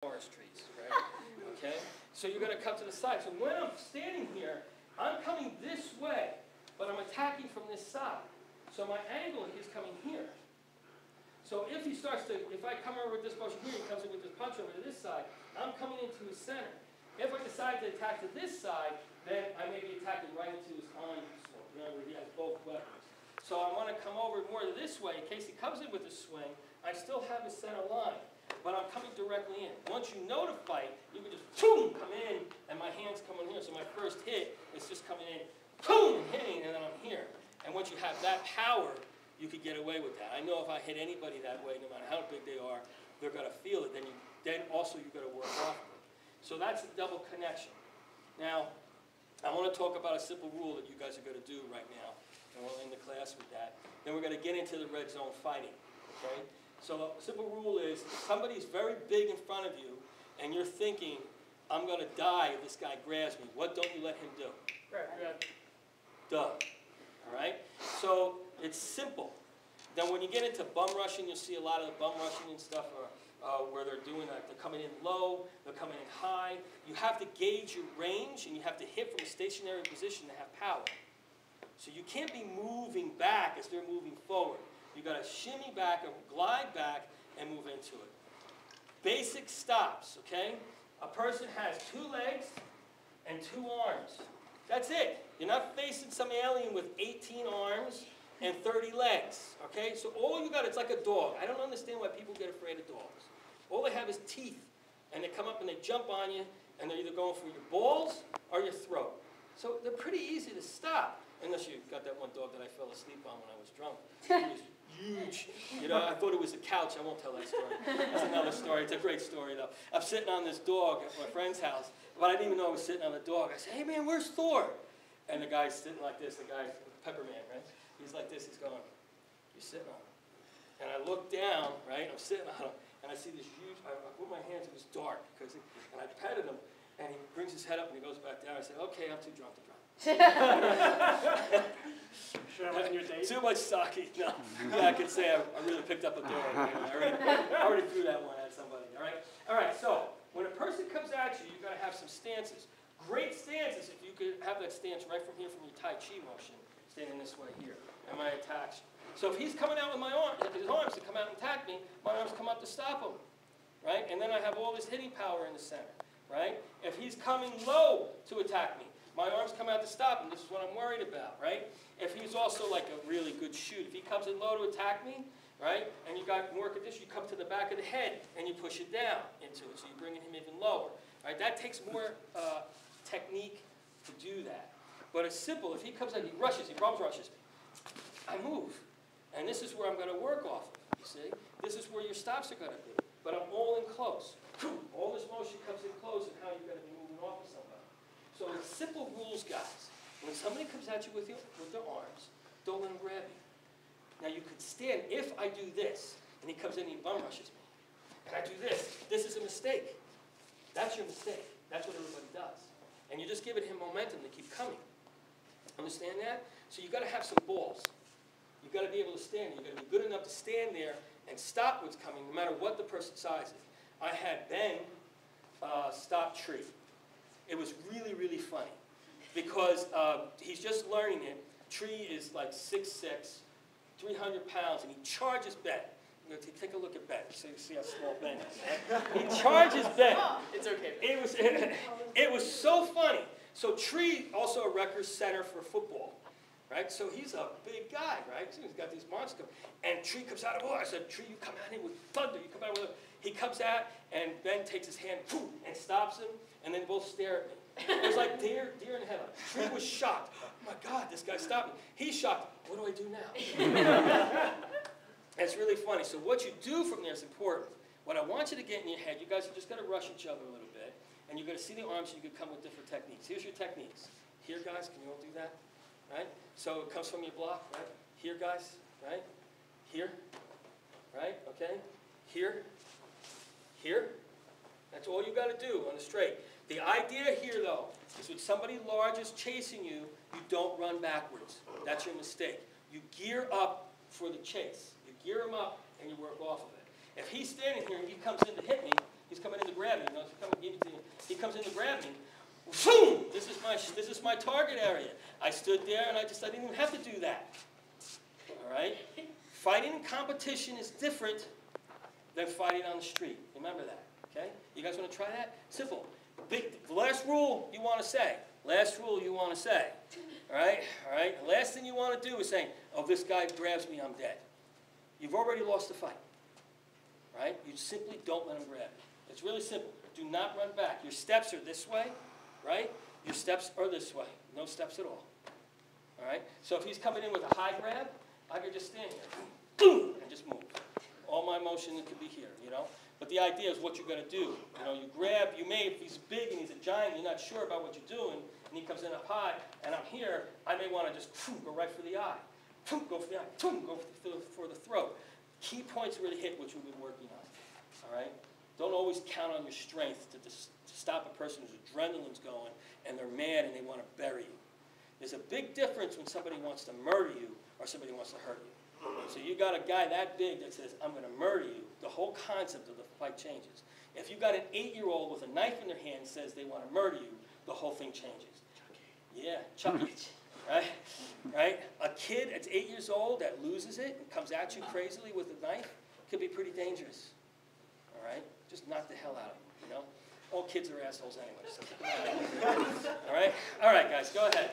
forest trees, right? Okay? So you're going to come to the side. So when I'm standing here, I'm coming this way, but I'm attacking from this side. So my angle is coming here. So if he starts to, if I come over with this motion here, he comes in with this punch over to this side, I'm coming into his center. If I decide to attack to this side, then I may be attacking right into his onslaught, you know, where he has both weapons. So I want to come over more this way in case he comes in with a swing. I still have his center line, but I'm coming directly in. Once you know to fight, you can just boom, come in, and my hands come in here. So my first hit is just coming in, boom, hitting, and then I'm here. And once you have that power, you could get away with that. I know if I hit anybody that way, no matter how big they are, they're going to feel it. Then also you've got to work off of it. So that's a double connection. Now, I want to talk about a simple rule that you guys are going to do right now. And we'll end the class with that. Then we're going to get into the red zone fighting. Okay? So a simple rule is, if somebody's very big in front of you, and you're thinking, I'm going to die if this guy grabs me, what don't you let him do? Grab. Duh. All right? So it's simple. Then when you get into bum rushing, you'll see a lot of the bum rushing and stuff where they're doing that. They're coming in low, they're coming in high. You have to gauge your range, and you have to hit from a stationary position to have power. So you can't be moving back as they're moving forward. You've got to shimmy back or glide back and move into it. Basic stops, okay? A person has 2 legs and 2 arms. That's it. You're not facing some alien with 18 arms and 30 legs, okay? So all you got, it's like a dog. I don't understand why people get afraid of dogs. All they have is teeth, and they come up and they jump on you, and they're either going for your balls or your throat. So they're pretty easy to stop, unless you got that one dog that I fell asleep on when I was drunk. He was huge. You know, I thought it was a couch. I won't tell that story. That's another story. It's a great story, though. I'm sitting on this dog at my friend's house, but I didn't even know I was sitting on the dog. I said, hey, man, where's Thor? And the guy's sitting like this, the guy, Pepperman, right? He's like this. He's going, you're sitting on him. And I look down, right? I'm sitting on him, and I see this huge, I put my hands, it was dark, and I petted him, and he brings his head up, and he goes back down. I said, okay, I'm too drunk to drive. Sure, wasn't your date? Too much sake. No, yeah, I could say I really picked up a dog. I already threw that one at somebody. All right. All right. So when a person comes at you, you've got to have some stances. Great stances if you could have that stance right from here from your Tai Chi motion, standing this way here, and my attacks. So if he's coming out with my arms, his arms to come out and attack me, my arms come up to stop him, right? And then I have all this hitting power in the center, right? If he's coming low to attack me, my arms come out to stop him. This is what I'm worried about, right? If he's also like a really good shoot, if he comes in low to attack me, right, and you got more condition, you come to the back of the head and you push it down into it, so you're bringing him even lower, right? That takes more technique to do that. But it's simple. If he comes in, he rushes, he bum rushes me, I move. And this is where I'm going to work off of, you see? This is where your stops are going to be. But I'm all in close. All this motion comes in close and how you're going to be moving off of somebody. So it's simple rules, guys. When somebody comes at you with their arms, don't let them grab you. Now you could stand, if I do this, and he comes in and he bum rushes me, and I do this is a mistake. That's your mistake. That's what everybody does. And you're just giving him momentum to keep coming. Understand that? So you've got to have some balls. You've got to be able to stand. You've got to be good enough to stand there and stop what's coming, no matter what the person's size is. I had Ben stop tree. It was really, really funny because he's just learning it. Tree is like 6'6", 300 pounds, and he charges Ben. You know, take a look at Ben. So you see how small Ben is. Right? He charges Ben. It's okay. It was so funny. So Tree, also a record center for football. Right? So he's a big guy, right? So he's got these monsters. And Tree comes out of I said, Tree, you come at him with thunder. You come out with He comes at, and Ben takes his hand and stops him, and then both stare at me. It was like deer in headlights. Tree was shocked. Oh my God, this guy stopped me. He's shocked. What do I do now? It's really funny. So what you do from there is important. What I want you to get in your head, you guys are just going to rush each other a little bit, and you're going to see the arms, so you can come with different techniques. Here's your techniques. Here, guys, can you all do that? Right? So it comes from your block, right? Here, guys, right? Here, right? Okay? Here, here. That's all you got to do on the straight. The idea here, though, is when somebody large is chasing you, you don't run backwards. That's your mistake. You gear up for the chase. You gear him up, and you work off of it. If he's standing here and he comes in to hit me, He's coming in to grab me. You know, he comes in to grab me. Boom! This is my target area. I stood there and I didn't even have to do that. All right? Fighting in competition is different than fighting on the street. Remember that. Okay? You guys want to try that? Simple. The last rule you want to say. Last rule you want to say. All right? All right? The last thing you want to do is saying, oh, this guy grabs me, I'm dead. You've already lost the fight. Right? You simply don't let him grab you. It's really simple. Do not run back. Your steps are this way, right? Your steps are this way. No steps at all. All right? So if he's coming in with a high grab, I could just stand here, boom, and just move. All my motion could be here, you know? But the idea is what you're going to do. You know, you grab, if he's big and he's a giant, you're not sure about what you're doing, and he comes in up high, and I'm here, I may want to just go right for the eye. Go for the eye. Go for the throat. Key points are really hit, which we've been working on. All right? Don't always count on your strength to stop a person whose adrenaline's going, and they're mad and they want to bury you. There's a big difference when somebody wants to murder you or somebody wants to hurt you. So you got a guy that big that says, I'm going to murder you, the whole concept of the fight changes. If you got an 8-year-old with a knife in their hand says they want to murder you, the whole thing changes. Yeah, Chucky. Right? Right? A kid that's 8 years old that loses it and comes at you crazily with a knife could be pretty dangerous. All right? Just knock the hell out of him, you know? All kids are assholes anyway. So all right? All right, guys, go ahead.